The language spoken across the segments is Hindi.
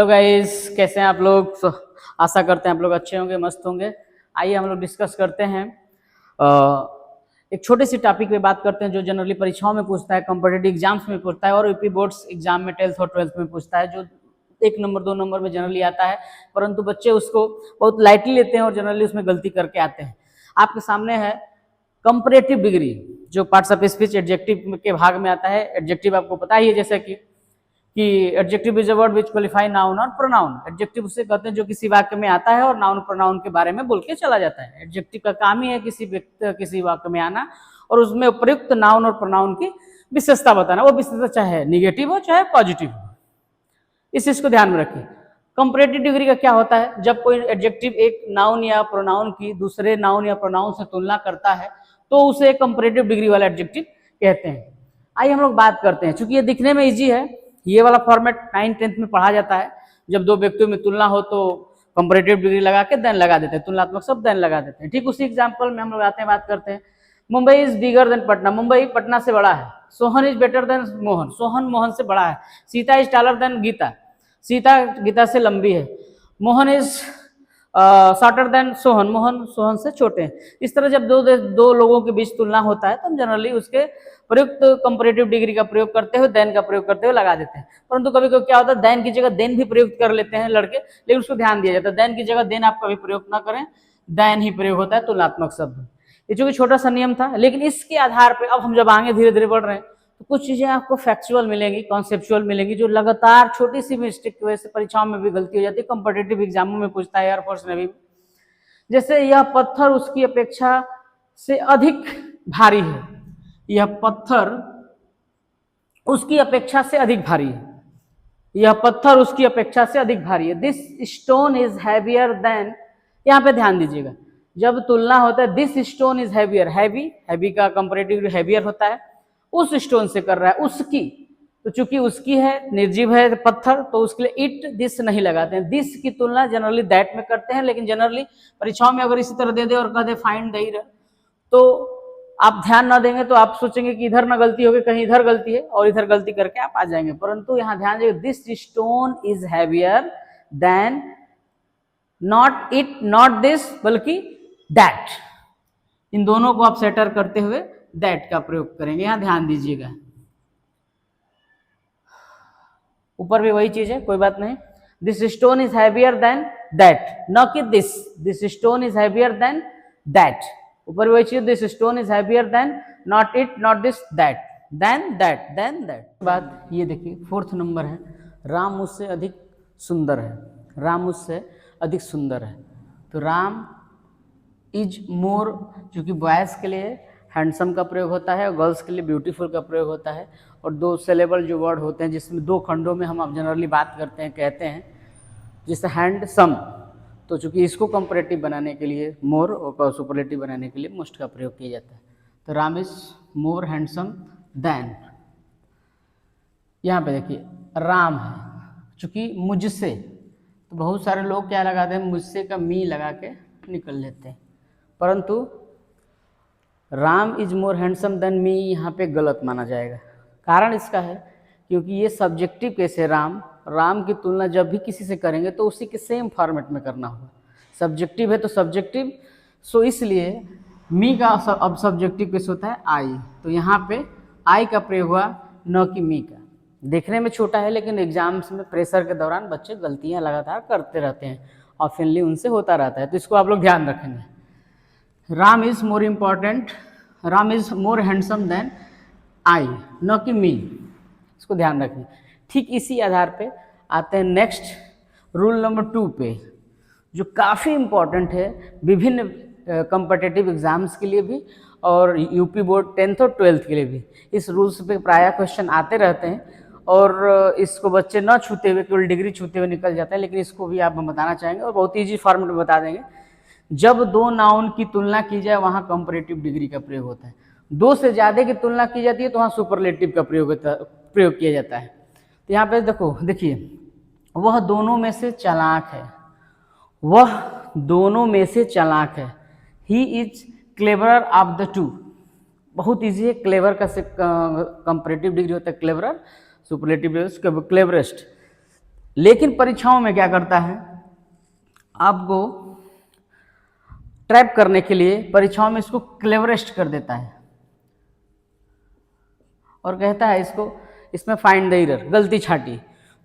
हेलो गाइस, कैसे हैं आप लोग। आशा करते हैं आप लोग अच्छे होंगे, मस्त होंगे। आइए हम लोग डिस्कस करते हैं एक छोटे सी टॉपिक पे बात करते हैं जो जनरली परीक्षाओं में पूछता है, कॉम्पिटिटिव एग्जाम्स में पूछता है और यूपी बोर्ड्स एग्जाम में 10th और 12th में पूछता है, जो 1 नंबर 2 नंबर में जनरली आता है, परंतु बच्चे उसको बहुत लाइटली लेते हैं और जनरली उसमें गलती करके आते हैं। आपके सामने है कंपैरेटिव डिग्री, जो पार्ट्स ऑफ स्पीच एडजेक्टिव के भाग में आता है। एडजेक्टिव आपको पता ही है, जैसे कि adjective is a word which qualify noun और प्रोनाउन। एडजेक्टिव उसे कहते हैं जो किसी वाक्य में आता है और नाउन प्रोनाउन के बारे में बोल के चला जाता है। एडजेक्टिव का काम ही है किसी वाक्य में आना और उसमें उपयुक्त नाउन और प्रोनाउन की विशेषता बताना, वो विशेषता चाहे निगेटिव हो चाहे पॉजिटिव हो। इस चीज को ध्यान में रखिए। कंपैरेटिव डिग्री का क्या होता है, जब कोई एडजेक्टिव एक नाउन या प्रोनाउन की दूसरे नाउन या प्रोनाउन से तुलना करता है तो उसे कंपैरेटिव डिग्री वाला एडजेक्टिव कहते हैं। आइए हम लोग बात करते हैं। चूंकि ये दिखने में इजी है, ये वाला फॉर्मेट 9th 10th में पढ़ा जाता है। जब दो व्यक्तियों में तुलना हो तो कंपैरेटिव डिग्री लगा के देन लगा देते हैं, तुलनात्मक शब्द देन लगा देते हैं। ठीक उसी एग्जांपल में हम लोग आते हैं, बात करते हैं। Mumbai is bigger than Patna, Mumbai Patna से बड़ा है। Sohan is better than Mohan, Sohan Mohan से बड़ा है। Sita is taller than Gita, Sita Gita से लंबी है। Mohan is shorter than Sohan, Mohan Sohan से छोटे हैं। इस तरह जब दो लोगों के बीच तुलना होता है तो हम जनरली उसके प्रयुक्त कंपैरेटिव डिग्री का प्रयोग करते हुए देन का प्रयोग करते हुए लगा देते हैं। परंतु कभी कभी क्या होता है, देन की जगह देन भी प्रयुक्त कर लेते हैं लड़के, लेकिन उसको ध्यान दिया जाता है देन की जगह देन आप कभी प्रयोग ना करें, देन ही प्रयोग होता है तुलनात्मक शब्द। ये चूंकि छोटा सा नियम था, लेकिन इसके आधार पर अब हम जब आगे धीरे धीरे बढ़ रहे हैं तो कुछ चीजें आपको फैक्चुअल मिलेंगी, कॉन्सेप्चुअल मिलेंगी, जो लगातार छोटी सी मिस्टेक की वजह से परीक्षाओं में भी गलती हो जाती है। कंपीटिटिव एग्जामों में पूछता है, एयरफोर्स नेवी में। जैसे यह पत्थर उसकी अपेक्षा से अधिक भारी है, यह पत्थर उसकी अपेक्षा से अधिक भारी है, यह पत्थर उसकी अपेक्षा से अधिक भारी है। This stone is heavier then, यहाँ पे ध्यान दीजिएगा, जब तुलना होता है this stone is heavier, heavy का कंपैरेटिव हैवियर होता है, उस स्टोन से कर रहा है, उसकी। तो चूंकि उसकी है, निर्जीव है पत्थर, तो उसके लिए इट दिस नहीं लगाते हैं। दिस की तुलना जनरली दैट में करते हैं, लेकिन जनरली परीक्षाओं में अगर इसी तरह दे दे और कह दे फाइंड द, तो आप ध्यान ना देंगे तो आप सोचेंगे कि इधर ना गलती होगी, कहीं इधर गलती है और इधर गलती करके आप आ जाएंगे। परंतु यहाँ ध्यान दीजिए, this stone is heavier than, not it not this, बल्कि दैट। इन दोनों को आप सेटर करते हुए दैट का प्रयोग करेंगे, यहाँ ध्यान दीजिएगा। ऊपर भी वही चीज है, कोई बात नहीं। This stone is heavier than that, न कि this stone is heavier than that. ऊपर वही चीज, this stone is heavier than, not it not this that, than that. बात ये देखिए, 4th नंबर है, राम मुझसे अधिक सुंदर है, राम मुझसे अधिक सुंदर है। तो राम इज मोर, चूंकि बॉयज के लिए हैंडसम का प्रयोग होता है और गर्ल्स के लिए ब्यूटीफुल का प्रयोग होता है, और 2 सिलेबल जो वर्ड होते हैं जिसमें 2 खंडों में हम जनरली बात करते हैं, कहते हैं, जैसे हैंडसम, तो चूंकि इसको कंपैरेटिव बनाने के लिए मोर और सुपरलेटिव बनाने के लिए मोस्ट का प्रयोग किया जाता है। तो Ram is more handsome than, यहाँ पे देखिए राम है, चूंकि मुझसे, तो बहुत सारे लोग क्या लगाते हैं, मुझसे का मी लगा के निकल लेते हैं, परंतु Ram is more handsome than me यहाँ पे गलत माना जाएगा। कारण इसका है क्योंकि ये सब्जेक्टिव केस है। राम की तुलना जब भी किसी से करेंगे तो उसी के सेम फॉर्मेट में करना होगा। सब्जेक्टिव है तो सब्जेक्टिव, सो इसलिए मी का अब सब्जेक्टिव केस होता है आई, तो यहाँ पे आई का प्रयोग हुआ, न कि मी का। देखने में छोटा है, लेकिन एग्जाम्स में प्रेशर के दौरान बच्चे गलतियाँ लगातार करते रहते हैं, ऑफनली उनसे होता रहता है, तो इसको आप लोग ध्यान रखेंगे। Ram is more important, Ram is more handsome than I, न कि मी, इसको ध्यान रखिए। ठीक इसी आधार पे आते हैं नेक्स्ट रूल नंबर 2 पे, जो काफ़ी इम्पॉर्टेंट है विभिन्न कॉम्पिटिटिव एग्जाम्स के लिए भी और यूपी बोर्ड 10th और 12th के लिए भी। इस रूल्स पे प्रायः क्वेश्चन आते रहते हैं और इसको बच्चे न छूते हुए, केवल डिग्री छूते हुए निकल जाते हैं, लेकिन इसको भी आप बताना चाहेंगे और बहुत ईजी फॉर्मेट में बता देंगे। जब 2 नाउन की तुलना की जाए वहाँ कंपैरेटिव डिग्री का प्रयोग होता है, 2 से ज़्यादा की तुलना की जाती है तो वहाँ सुपरलेटिव का प्रयोग किया जाता है। तो यहाँ पे देखिए, वह दोनों में से चालाक है, वह दोनों में से चालाक है, he is cleverer of the 2। बहुत ईजी है, क्लेवर का कंपैरेटिव डिग्री होता है क्लेवरर, सुपरलेटिव क्लेवरेस्ट। लेकिन परीक्षाओं में क्या करता है, आपको ट्रैप करने के लिए परीक्षाओं में इसको क्लेवरेस्ट कर देता है और कहता है इसको, इसमें फाइंड द एरर, गलती छाटी।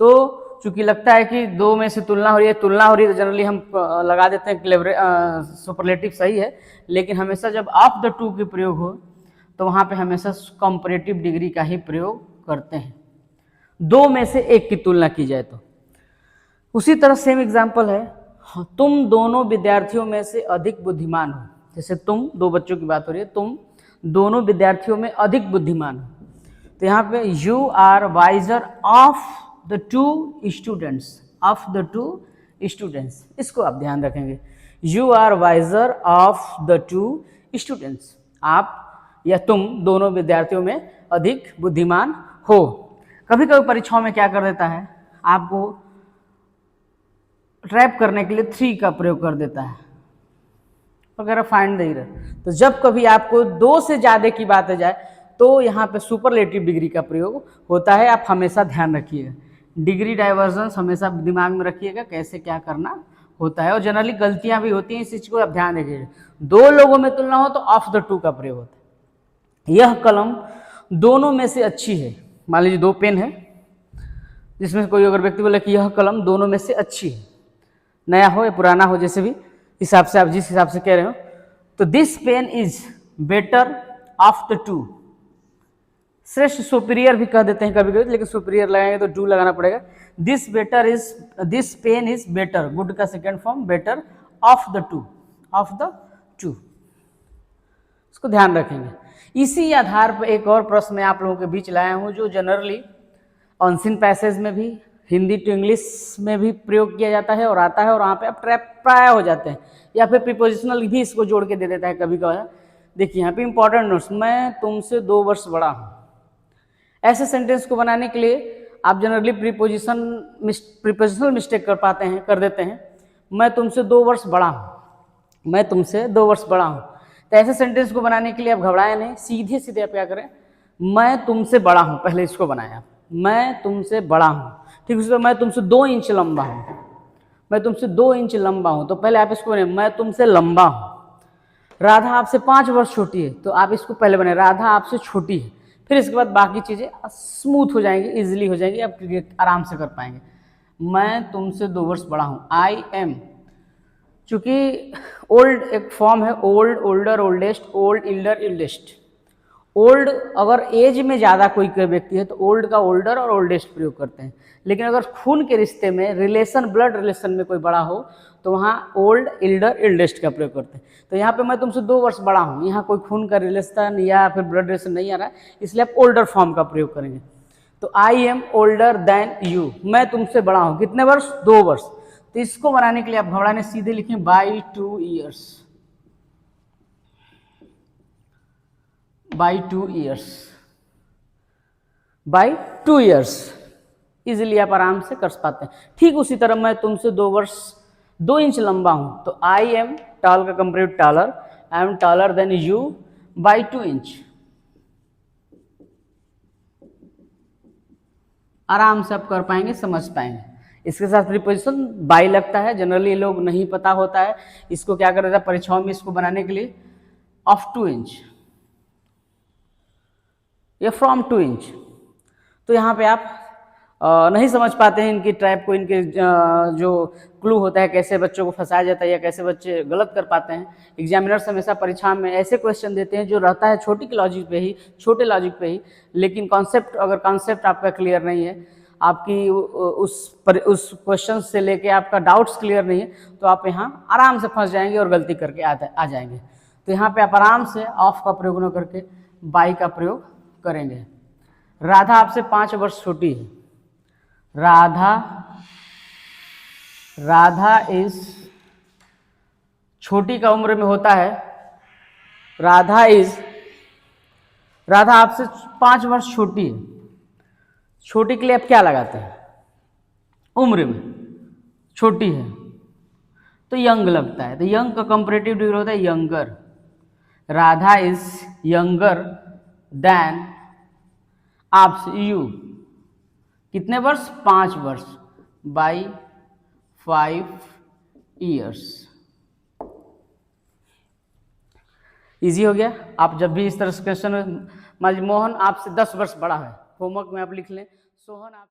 तो चूंकि लगता है कि दो में से तुलना हो रही है तो जनरली हम लगा देते हैं सुपरलेटिव सही है, लेकिन हमेशा जब ऑफ द टू के प्रयोग हो तो वहाँ पे हमेशा कंपैरेटिव डिग्री का ही प्रयोग करते हैं, दो में से एक की तुलना की जाए तो। उसी तरह सेम एग्जाम्पल है, तुम दोनों विद्यार्थियों में से अधिक बुद्धिमान हो। जैसे तुम, दो बच्चों की बात हो रही है, तुम दोनों विद्यार्थियों में अधिक बुद्धिमान हो, तो यहाँ पे you are wiser of the two students, of the two students, इसको आप ध्यान रखेंगे। You are wiser of the two students, आप या तुम दोनों विद्यार्थियों में अधिक बुद्धिमान हो। कभी कभी परीक्षाओं में क्या कर देता है, आपको ट्रैप करने के लिए 3 का प्रयोग कर देता है वगैरह, फाइंड द एरर। तो जब कभी आपको 2 से ज़्यादा की बात आ जाए तो यहाँ पे सुपरलेटिव डिग्री का प्रयोग होता है। आप हमेशा ध्यान रखिएगा, डिग्री डाइवर्जेंस हमेशा दिमाग में रखिएगा, कैसे क्या करना होता है। और जनरली गलतियाँ भी होती हैं, इस चीज़ को आप ध्यान रखिएगा। 2 लोगों में तुलना हो तो ऑफ द टू का प्रयोग होता है। यह कलम दोनों में से अच्छी है। मान लीजिए 2 पेन है, जिसमें कोई अगर व्यक्ति बोले कि यह कलम दोनों में से अच्छी है, नया हो या पुराना हो, जैसे भी हिसाब से आप जिस हिसाब से कह रहे हो, तो this pen is better of the two. श्रेष्ठ, सुपीरियर भी कह देते हैं कभी कभी, लेकिन सुपीरियर लगाएंगे तो टू लगाना पड़ेगा। This pen is better, good का second form, better of the two, of the two, इसको ध्यान रखेंगे। इसी आधार पर एक और प्रश्न मैं आप लोगों के बीच लाया हूं, जो जनरली ऑनसिन पैसेज में भी, हिंदी टू इंग्लिश में भी प्रयोग किया जाता है और आता है, और वहाँ पे आप ट्रैप प्राय हो जाते हैं, या फिर प्रीपोजिशनल भी इसको जोड़ के दे देता है कभी कभी। देखिए यहाँ पे इंपॉर्टेंट नोट्स, मैं तुमसे 2 वर्ष बड़ा हूँ। ऐसे सेंटेंस को बनाने के लिए आप जनरली प्रीपोजिशनल मिस्टेक कर देते हैं। मैं तुमसे 2 वर्ष बड़ा हूँ, मैं तुमसे 2 वर्ष बड़ा हूँ। तो ऐसे सेंटेंस को बनाने के लिए आप घबराएं नहीं, सीधे सीधे आप क्या करें, मैं तुमसे बड़ा हूँ, पहले इसको बनाया, मैं तुमसे बड़ा हूँ, ठीक है। मैं तुमसे 2 इंच लंबा हूँ, मैं तुमसे 2 इंच लंबा हूँ, तो पहले आप इसको बने, मैं तुमसे लंबा हूँ। राधा आपसे 5 वर्ष छोटी है, तो आप इसको पहले बने, राधा आपसे छोटी है। फिर इसके बाद बाकी चीज़ें स्मूथ हो जाएंगी, इजीली हो जाएंगी, आप आराम से कर पाएंगे। मैं तुमसे 2 वर्ष बड़ा हूँ, आई एम, चूंकि ओल्ड एक फॉर्म है, old, older, oldest, old, elder, eldest. Old अगर एज में ज़्यादा कोई व्यक्ति है तो ओल्ड का ओल्डर और ओल्डेस्ट प्रयोग करते हैं, लेकिन अगर खून के रिश्ते में, रिलेशन, ब्लड रिलेशन में कोई बड़ा हो तो वहाँ ओल्ड, इल्डर, इल्डेस्ट का प्रयोग करते हैं। तो यहाँ पे मैं तुमसे 2 वर्ष बड़ा हूँ, यहाँ कोई खून का रिलेशन या फिर ब्लड रिलेशन नहीं आ रहा है, इसलिए आप ओल्डर फॉर्म का प्रयोग करेंगे। तो I am older than you, मैं तुमसे बड़ा हूँ, कितने वर्ष, 2 वर्ष। तो इसको बनाने के लिए आप घबराने, सीधे लिखें by 2 years, by 2 years, by 2 years, easily आप आराम से कर पाते हैं। ठीक उसी तरह मैं तुमसे 2 वर्ष 2 इंच लंबा हूं, तो आई एम टॉल का comparative taller, I am taller than you by 2 inch. आराम से आप कर पाएंगे, समझ पाएंगे। इसके साथ प्रीपोजिशन बाई लगता है, जनरली लोग नहीं पता होता है, इसको क्या कर देता है परीक्षाओं में, इसको बनाने के लिए ऑफ 2 इंच या फ्रॉम 2 इंच। तो यहाँ पे आप नहीं समझ पाते हैं इनकी ट्रैप को, इनके जो क्लू होता है, कैसे बच्चों को फंसाया जाता है या कैसे बच्चे गलत कर पाते हैं। एग्जामिनर्स हमेशा परीक्षा में ऐसे क्वेश्चन देते हैं जो रहता है छोटी लॉजिक पे ही, छोटे लॉजिक पे ही, लेकिन कॉन्सेप्ट, अगर कॉन्सेप्ट आपका क्लियर नहीं है, आपकी उस क्वेश्चन से लेके आपका डाउट्स क्लियर नहीं है, तो आप यहाँ आराम से फंस जाएंगे और गलती करके आ जाएंगे। तो यहाँ पे आप आराम से ऑफ का प्रयोग न करके बाई का प्रयोग करेंगे। राधा आपसे 5 वर्ष छोटी है, राधा इज, छोटी का उम्र में होता है, राधा आपसे 5 वर्ष छोटी है। छोटी के लिए आप क्या लगाते हैं, उम्र में छोटी है तो यंग लगता है, तो यंग का कंपैरेटिव डिग्री होता है younger. Radha is younger than आपसे, यू, कितने वर्ष, 5 वर्ष। By 5 years. इजी हो गया। आप जब भी इस तरह से क्वेश्चन, मान लीजिए मोहन आपसे 10 वर्ष बड़ा है, होमवर्क में आप लिख लें सोहन आप